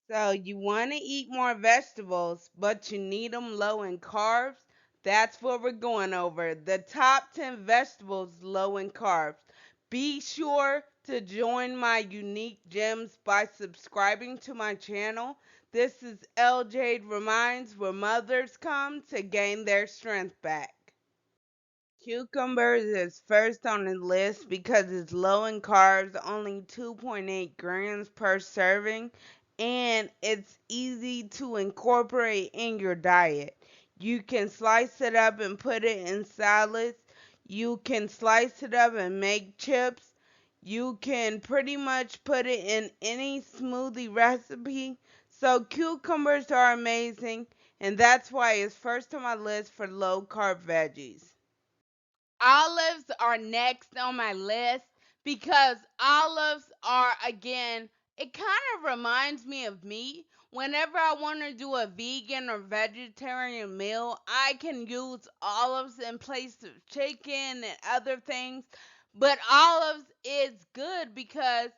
So you want to eat more vegetables, but you need them low in carbs? That's what we're going over. The top 10 vegetables low in carbs. Be sure to join my unique gems by subscribing to my channel. This is ljadereminds, where mothers come to gain their strength back. Cucumbers is first on the list because it's low in carbs, only 2.8 grams per serving, and it's easy to incorporate in your diet. You can slice it up and put it in salads. You can slice it up and make chips. You can pretty much put it in any smoothie recipe. So cucumbers are amazing, and that's why it's first on my list for low carb veggies. Olives are next on my list because olives are, again, it kind of reminds me of meat. Whenever I want to do a vegan or vegetarian meal, I can use olives in place of chicken and other things. But olives is good because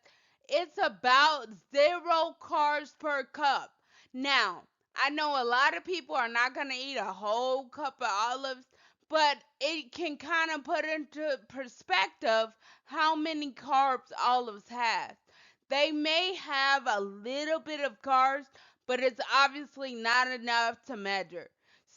it's about 0 carbs per cup. Now, I know a lot of people are not going to eat a whole cup of olives, but it can kind of put into perspective how many carbs olives have. They may have a little bit of carbs, but it's obviously not enough to measure.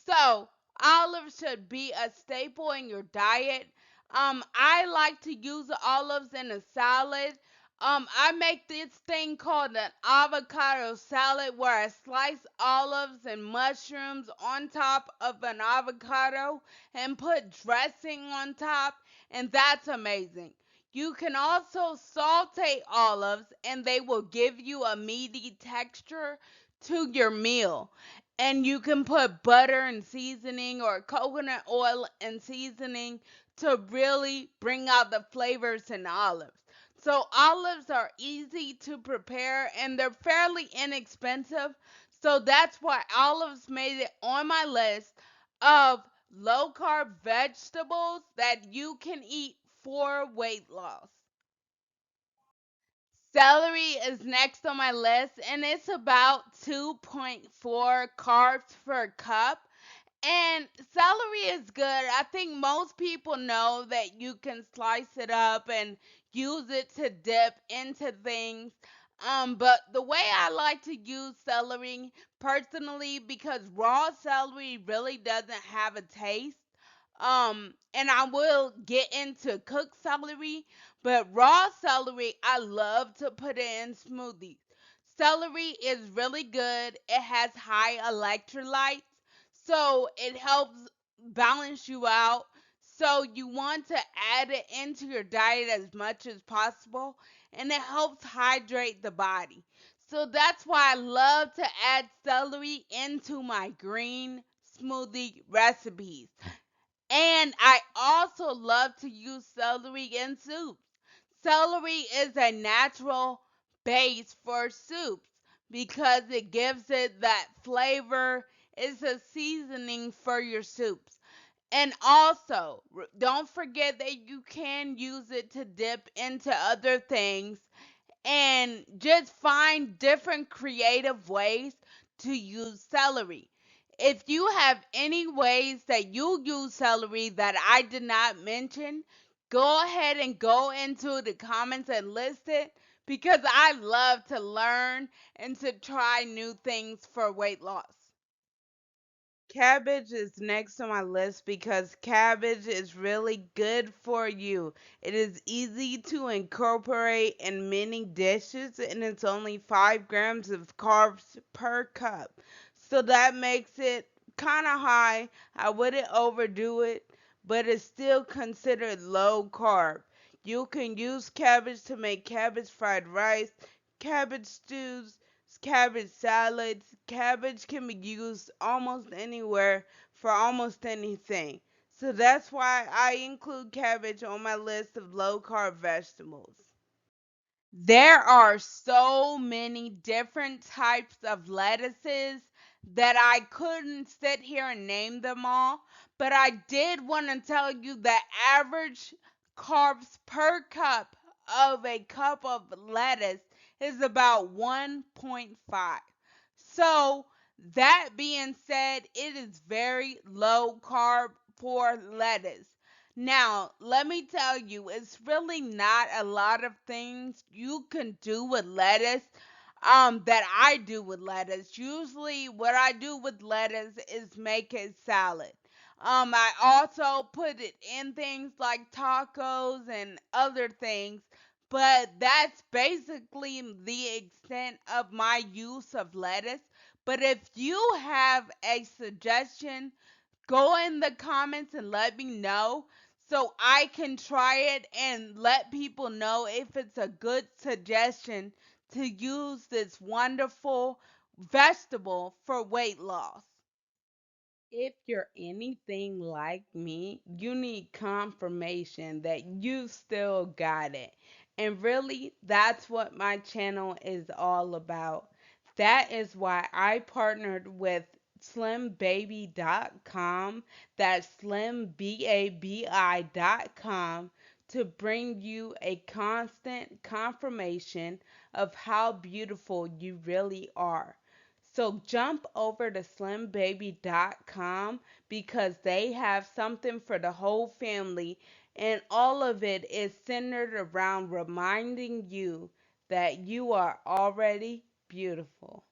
So, olives should be a staple in your diet. I like to use olives in a salad. I make this thing called an avocado salad where I slice olives and mushrooms on top of an avocado and put dressing on top, and that's amazing. You can also saute olives, and they will give you a meaty texture to your meal. And you can put butter and seasoning or coconut oil and seasoning to really bring out the flavors in olives. So olives are easy to prepare and they're fairly inexpensive. So that's why olives made it on my list of low carb vegetables that you can eat for weight loss. Celery is next on my list and it's about 2.4 carbs per cup. And celery is good. I think most people know that you can slice it up and use it to dip into things. But the way I like to use celery personally, because raw celery really doesn't have a taste. And I will get into cooked celery, but raw celery, I love to put it in smoothies. Celery is really good. It has high electrolytes, so it helps balance you out. So you want to add it into your diet as much as possible, and it helps hydrate the body. So that's why I love to add celery into my green smoothie recipes. And I also love to use celery in soups. Celery is a natural base for soups because it gives it that flavor. It's a seasoning for your soups. And also, don't forget that you can use it to dip into other things and just find different creative ways to use celery. If you have any ways that you use celery that I did not mention, go ahead and go into the comments and list it because I love to learn and to try new things for weight loss. Cabbage is next on my list because cabbage is really good for you. It is easy to incorporate in many dishes and it's only 5 grams of carbs per cup. So that makes it kind of high. I wouldn't overdo it, but it's still considered low carb. You can use cabbage to make cabbage fried rice, cabbage stews, cabbage salads. Cabbage can be used almost anywhere for almost anything. So that's why I include cabbage on my list of low carb vegetables. There are so many different types of lettuces that I couldn't sit here and name them all, but I did want to tell you that average carbs per cup of a cup of lettuce is about 1.5. So, that being said, it is very low carb for lettuce. Now, let me tell you, it's really not a lot of things you can do with lettuce that I do with lettuce. Usually, what I do with lettuce is make it salad. I also put it in things like tacos and other things, but that's basically the extent of my use of lettuce. But if you have a suggestion, go in the comments and let me know so I can try it and let people know if it's a good suggestion to use this wonderful vegetable for weight loss. If you're anything like me, you need confirmation that you still got it. And really, that's what my channel is all about. That is why I partnered with slimbaby.com, that's slimbabi.com, to bring you a constant confirmation of how beautiful you really are. So jump over to slimbaby.com because they have something for the whole family, and all of it is centered around reminding you that you are already beautiful.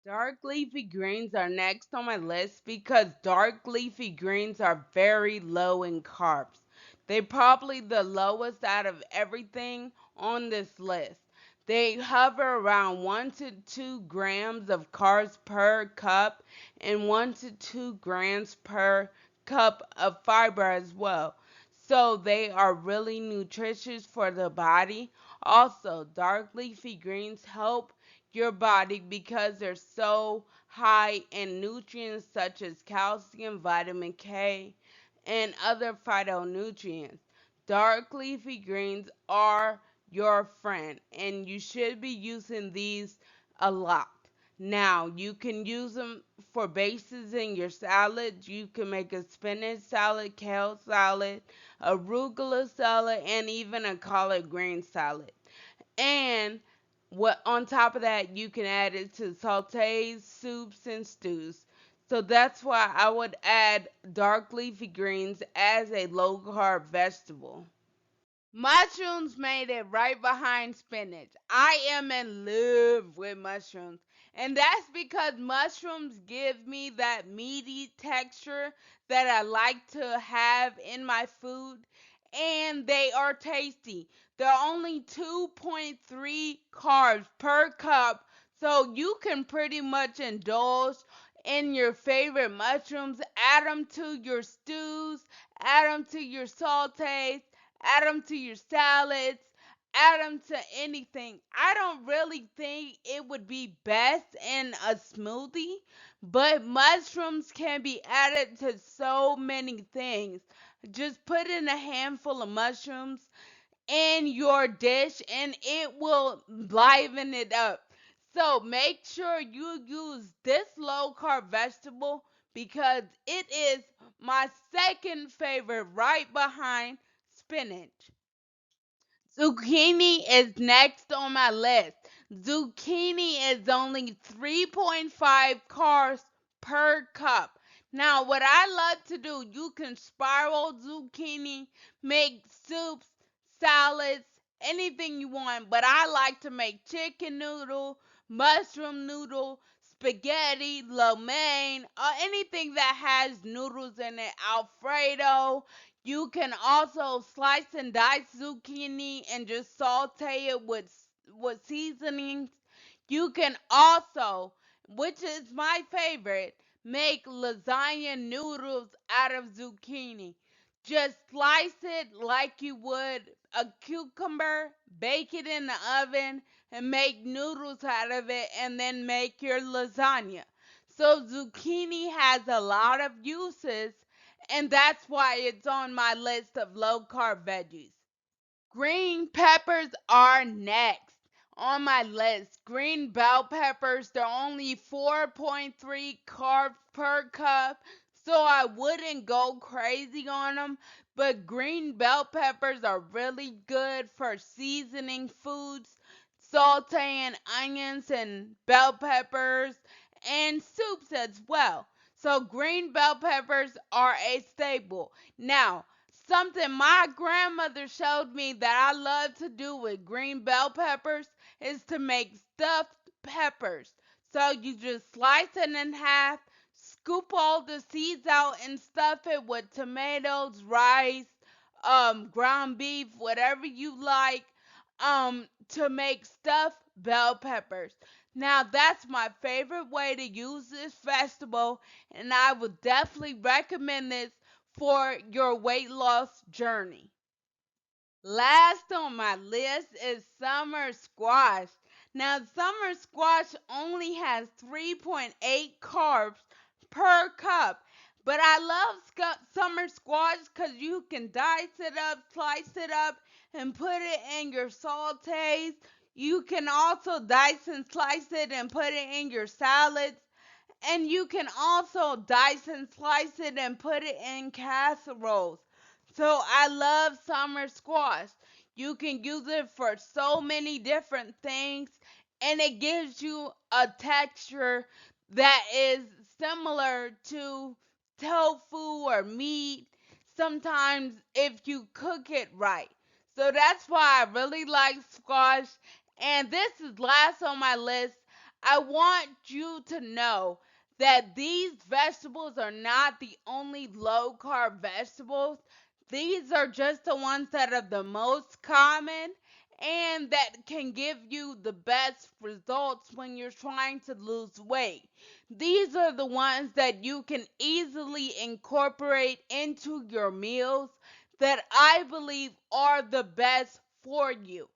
Dark leafy greens are next on my list because dark leafy greens are very low in carbs. They're probably the lowest out of everything on this list. They hover around 1 to 2 grams of carbs per cup and 1 to 2 grams per cup of fiber as well. So they are really nutritious for the body. Also, dark leafy greens help your body because they're so high in nutrients such as calcium, vitamin K, and other phytonutrients. Dark leafy greens are your friend, and you should be using these a lot. Now, you can use them for bases in your salad. You can make a spinach salad, kale salad, arugula salad, and even a collard green salad. And what on top of that, you can add it to sautés, soups, and stews. So that's why I would add dark leafy greens as a low carb vegetable. Mushrooms made it right behind spinach. I am in love with mushrooms. And that's because mushrooms give me that meaty texture that I like to have in my food. And they are tasty. They're only 2.3 carbs per cup. So you can pretty much indulge in your favorite mushrooms. Add them to your stews, add them to your sautés, add them to your salads, add them to anything. I don't really think it would be best in a smoothie, but mushrooms can be added to so many things. Just put in a handful of mushrooms in your dish and it will liven it up. So make sure you use this low carb vegetable because it is my second favorite right behind spinach. Zucchini is next on my list. Zucchini is only 3.5 carbs per cup. Now, what I love to do, you can spiral zucchini, make soups, salads, anything you want, but I like to make chicken noodle, mushroom noodle, spaghetti, lo mein, or anything that has noodles in it, Alfredo. You can also slice and dice zucchini and just saute it with seasonings. You can also, which is my favorite, make lasagna noodles out of zucchini. Just slice it like you would a cucumber, bake it in the oven, and make noodles out of it, and then make your lasagna. So zucchini has a lot of uses, and that's why it's on my list of low carb veggies. Green peppers are next on my list. Green bell peppers, they're only 4.3 carbs per cup, so I wouldn't go crazy on them. But green bell peppers are really good for seasoning foods. sauteing onions and bell peppers and soups as well. So green bell peppers are a staple. Now, something my grandmother showed me that I love to do with green bell peppers is to make stuffed peppers. So you just slice it in half, scoop all the seeds out, and stuff it with tomatoes, rice, ground beef, whatever you like, to make stuffed bell peppers. Now, that's my favorite way to use this vegetable, and I would definitely recommend this for your weight loss journey. Last on my list is summer squash. Now, summer squash only has 3.8 carbs per cup, but I love summer squash because you can dice it up, slice it up, and put it in your sautés. You can also dice and slice it and put it in your salads. And you can also dice and slice it and put it in casseroles. So I love summer squash. You can use it for so many different things, and it gives you a texture that is similar to tofu or meat sometimes if you cook it right. So that's why I really like squash. And this is last on my list. I want you to know that these vegetables are not the only low carb vegetables. These are just the ones that are the most common and that can give you the best results when you're trying to lose weight. These are the ones that you can easily incorporate into your meals that I believe are the best for you.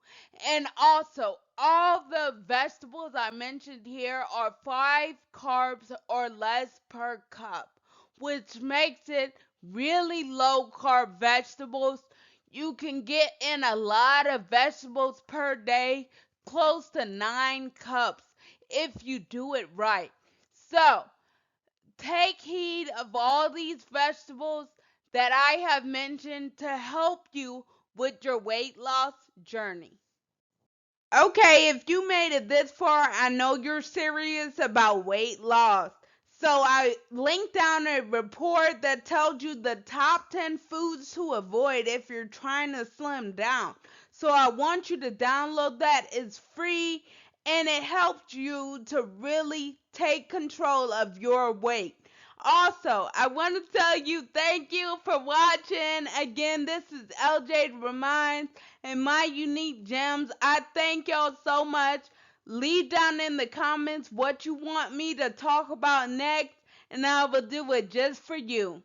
And also, all the vegetables I mentioned here are 5 carbs or less per cup, which makes it really low carb vegetables. You can get in a lot of vegetables per day, close to 9 cups if you do it right. So, take heed of all these vegetables that I have mentioned to help you with your weight loss journey. Okay, if you made it this far, I know you're serious about weight loss. So I linked down a report that tells you the top 10 foods to avoid if you're trying to slim down. So I want you to download that. It's free and it helps you to really take control of your weight. Also, I want to tell you thank you for watching. Again, this is ljadereminds and my unique gems. I thank y'all so much. Leave down in the comments what you want me to talk about next, and I will do it just for you.